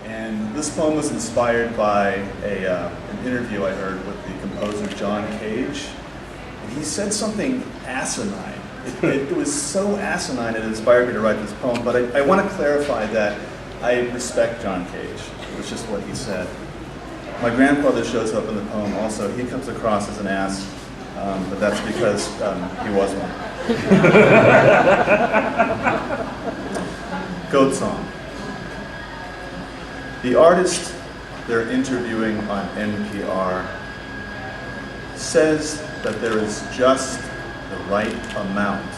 And this poem was inspired by an interview I heard with the composer John Cage. And he said something asinine. It was so asinine it inspired me to write this poem, but I want to clarify that I respect John Cage. It was just what he said. My grandfather shows up in the poem also. He comes across as an ass, but that's because he was one. Goat Song. The artist they're interviewing on NPR says that there is just the right amount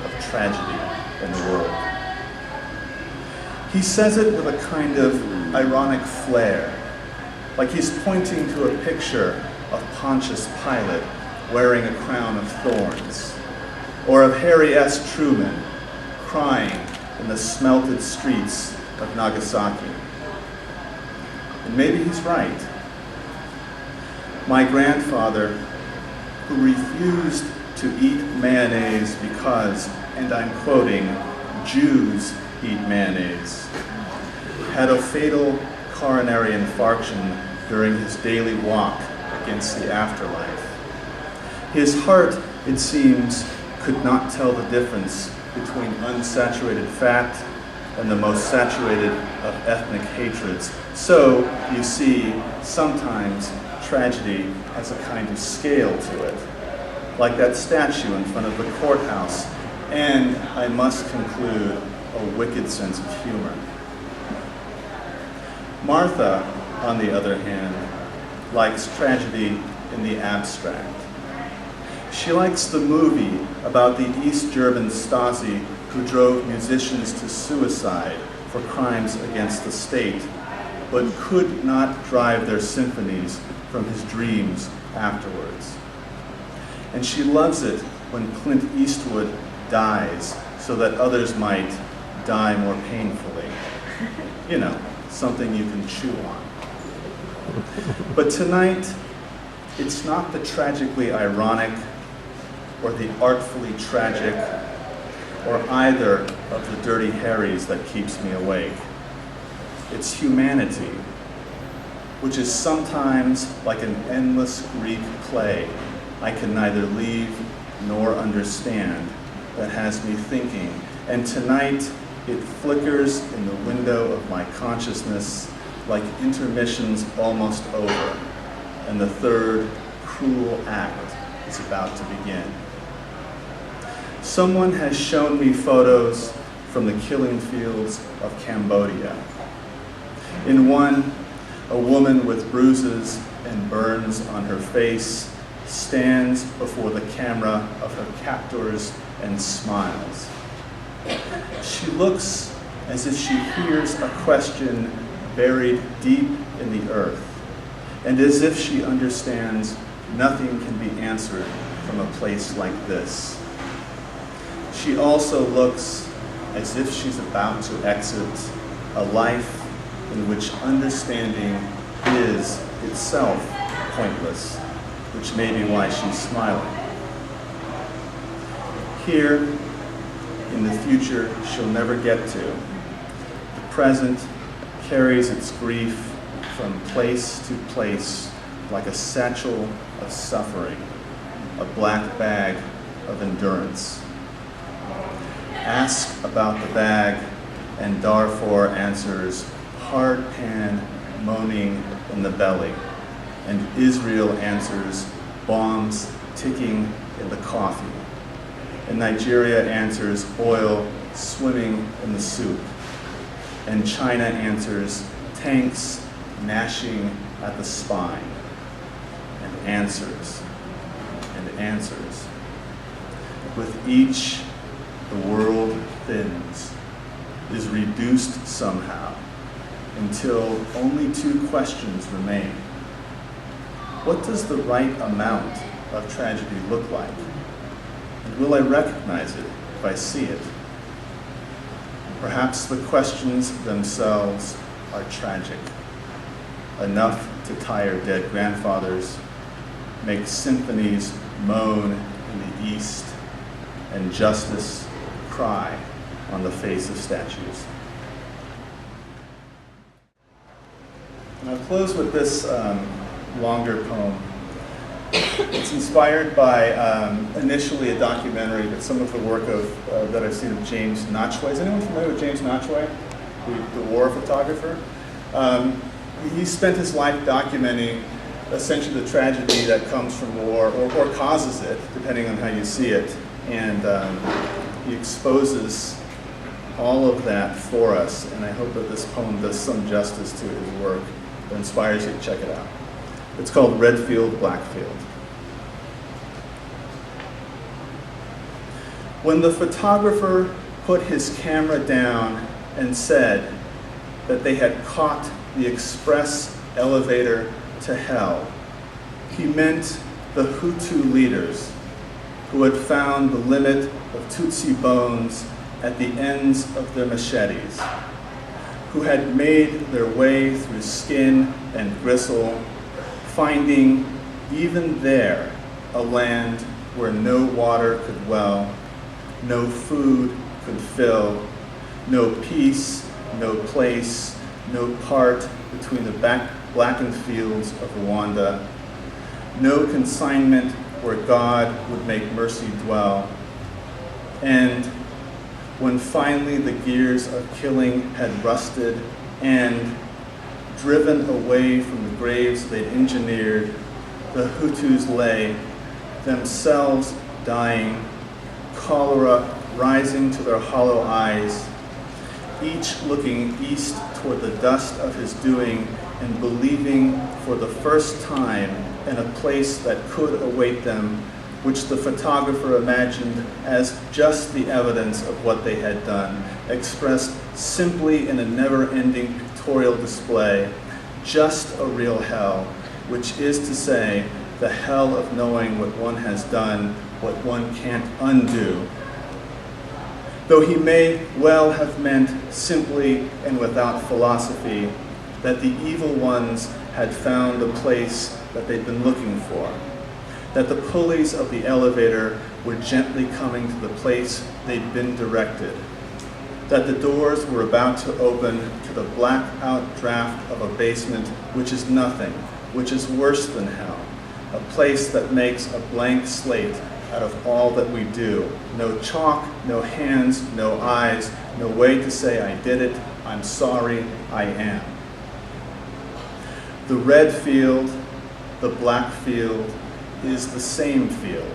of tragedy in the world. He says it with a kind of ironic flair, like he's pointing to a picture of Pontius Pilate wearing a crown of thorns, or of Harry S. Truman crying in the smelted streets of Nagasaki. And maybe he's right. My grandfather, who refused to eat mayonnaise because, and I'm quoting, Jews eat mayonnaise, had a fatal coronary infarction during his daily walk against the afterlife. His heart, it seems, could not tell the difference between unsaturated fat and the most saturated of ethnic hatreds. So, you see, sometimes tragedy has a kind of scale to it, like that statue in front of the courthouse, and, I must conclude, a wicked sense of humor. Martha, on the other hand, likes tragedy in the abstract. She likes the movie about the East German Stasi who drove musicians to suicide for crimes against the state, but could not drive their symphonies from his dreams afterwards. And she loves it when Clint Eastwood dies so that others might die more painfully. You know, something you can chew on. But tonight, it's not the tragically ironic or the artfully tragic or either of the dirty Harrys that keeps me awake. It's humanity, which is sometimes like an endless Greek play I can neither leave nor understand, that has me thinking. And tonight, it flickers in the window of my consciousness like intermissions almost over, and the third cruel act is about to begin. Someone has shown me photos from the killing fields of Cambodia. In one, a woman with bruises and burns on her face stands before the camera of her captors and smiles. She looks as if she hears a question buried deep in the earth, and as if she understands nothing can be answered from a place like this. She also looks as if she's about to exit a life in which understanding is itself pointless, which may be why she's smiling. Here, in the future she'll never get to, the present carries its grief from place to place like a satchel of suffering, a black bag of endurance. Ask about the bag, and Darfur answers, hard pan moaning in the belly, and Israel answers, bombs ticking in the coffee, and Nigeria answers, oil swimming in the soup, and China answers, tanks gnashing at the spine, and answers, and answers. With each, the world thins, is reduced somehow, until only two questions remain. What does the right amount of tragedy look like? And will I recognize it if I see it? Perhaps the questions themselves are tragic, enough to tire dead grandfathers, make symphonies moan in the East, and justice cry on the face of statues. And I'll close with this longer poem. It's inspired by initially a documentary, but some of the work of that I've seen of James Notchway. Is anyone familiar with James Notchway, the war photographer? He spent his life documenting essentially the tragedy that comes from war, or causes it, depending on how you see it. And he exposes all of that for us, and I hope that this poem does some justice to his work that inspires you to check it out. It's called Redfield, Blackfield. When the photographer put his camera down and said that they had caught the express elevator to hell, he meant the Hutu leaders who had found the limit of Tutsi bones at the ends of their machetes, who had made their way through skin and gristle, finding even there a land where no water could well, no food could fill, no peace, no place, no part between the blackened fields of Rwanda, no consignment where God would make mercy dwell. And when finally the gears of killing had rusted and driven away from the graves they'd engineered, the Hutus lay, themselves dying, cholera rising to their hollow eyes, each looking east toward the dust of his doing and believing for the first time in a place that could await them, which the photographer imagined as just the evidence of what they had done, expressed simply in a never-ending pictorial display, just a real hell, which is to say, the hell of knowing what one has done, what one can't undo. Though he may well have meant simply and without philosophy that the evil ones had found a place that they'd been looking for, that the pulleys of the elevator were gently coming to the place they'd been directed, that the doors were about to open to the blackout draft of a basement which is nothing, which is worse than hell, a place that makes a blank slate out of all that we do. No chalk, no hands, no eyes, no way to say I did it, I'm sorry, I am. The red field, the black field, is the same field,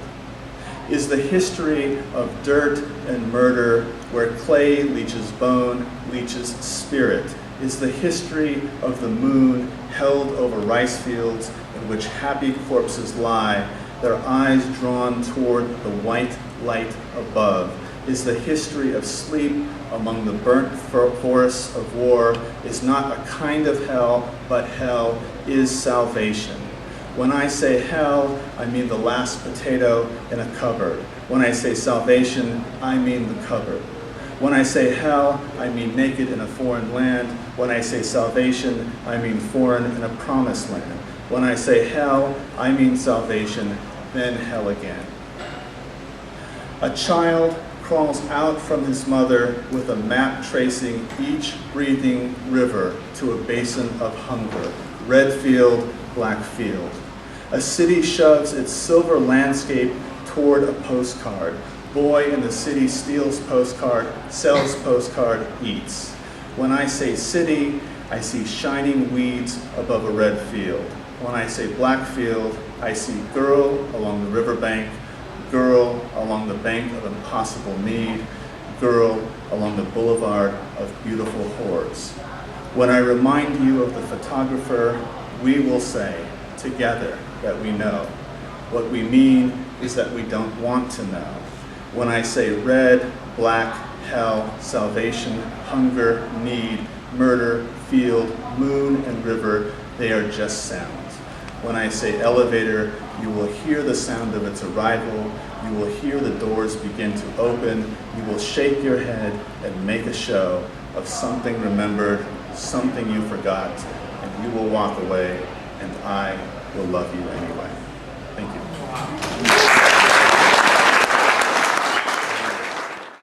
is the history of dirt and murder where clay leaches bone, leaches spirit, is the history of the moon held over rice fields in which happy corpses lie, their eyes drawn toward the white light above, is the history of sleep among the burnt forests of war, is not a kind of hell, but hell is salvation. When I say hell, I mean the last potato in a cupboard. When I say salvation, I mean the cupboard. When I say hell, I mean naked in a foreign land. When I say salvation, I mean foreign in a promised land. When I say hell, I mean salvation, then hell again. A child crawls out from his mother with a map tracing each breathing river to a basin of hunger. Red field, black field. A city shoves its silver landscape toward a postcard. Boy in the city steals postcard, sells postcard, eats. When I say city, I see shining weeds above a red field. When I say black field, I see girl along the riverbank, girl along the bank of impossible need, girl along the boulevard of beautiful hordes. When I remind you of the photographer, we will say together that we know. What we mean is that we don't want to know. When I say red, black, hell, salvation, hunger, need, murder, field, moon, and river, they are just sounds. When I say elevator, you will hear the sound of its arrival. You will hear the doors begin to open. You will shake your head and make a show of something remembered, something you forgot, and you will walk away, and I will love you anyway.